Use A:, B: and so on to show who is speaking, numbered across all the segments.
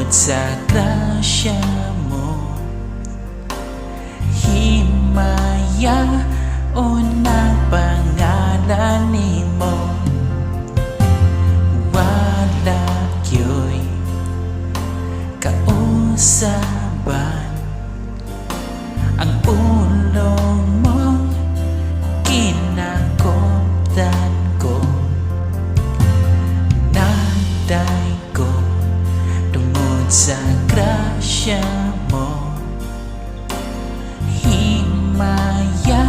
A: sa grasya mo, himaya o ng pangalan nimo. Wala kyo'y kausaban, ang ulong mong kinakoptan ko. Naday ko tungod sa grasya mo, himaya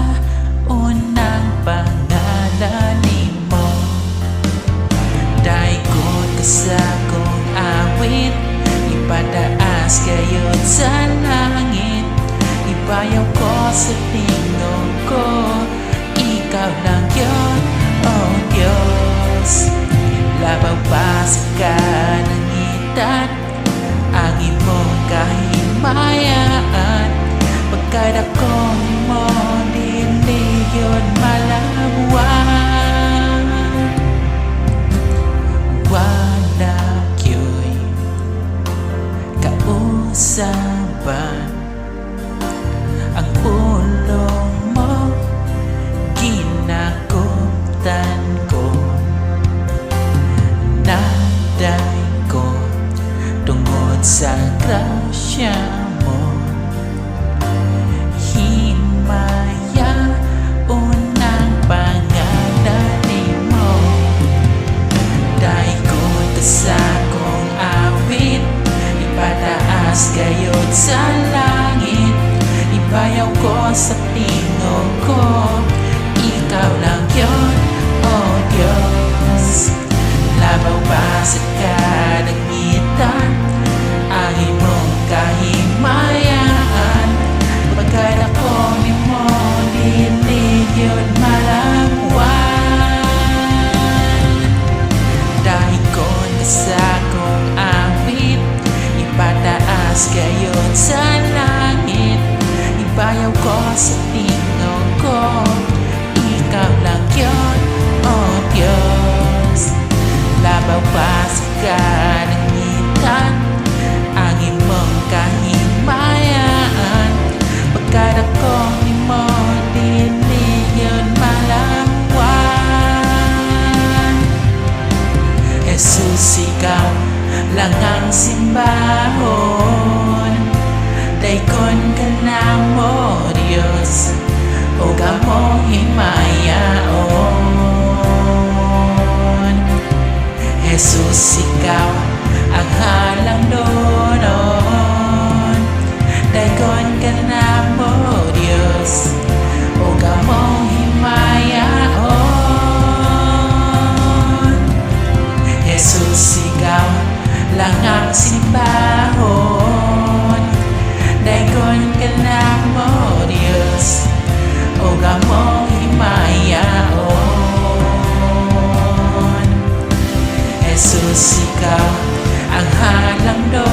A: o ng pangalan nimo. Day ko sa kong awit, ipataas kayod sa langit. Ibayaw ko sa tingog ko, ikaw lang yun, oh Diyos. Labaw pa sa kalangitan ang imong kahimayaan. Pagkat ako mo, dili yun malawan. Wala kyo'y kausaban, ang ulong mo kinakuptan ko. Naday ko tungod sa grasya mo, himaya o ng pangalan nimo. Day ko sa kong awit, ipataas kayod sa langit. Ibayaw ko sa tingog ko, ikaw lang yun, oh Diyos. Labaw pa sa kalangitan ang imong kahimayaan. Pagkat ako nimo, dili yun malawan. Dahil ko na sa kong awit, ipataas kayod sa langit. Ibayaw ko sa tingog ko, ikaw lang yun, oh Diyos. Labaw pa sa kalangitan ang imong kahimayaan. Pagkat ako nimo, dili yun malawan. Jesus, ikaw lang ang simbahon. Daykon ka na mo, Diyos, o kamong himayaon. Jesus, ikaw ang halang doon. Daykon ka na mo, Diyos, o kamong himayaon. Jesus, ikaw lang ang simbahon. Daykon ka na mo, Diyos, o kamong himayaon. Jesus, ikaw ang halang doon.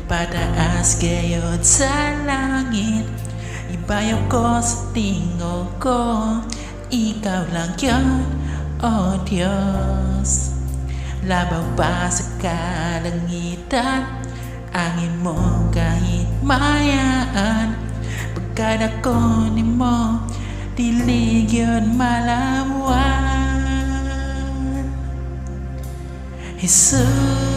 A: Pataas kayo sa langit, ibayaw ko sa tingo ko, ikaw lang yun, oh Diyos. Labaw pa sa kalangitan, angin mo kahit mayaan, pagkat ako ni mo, dilig yun malawan. Jesus,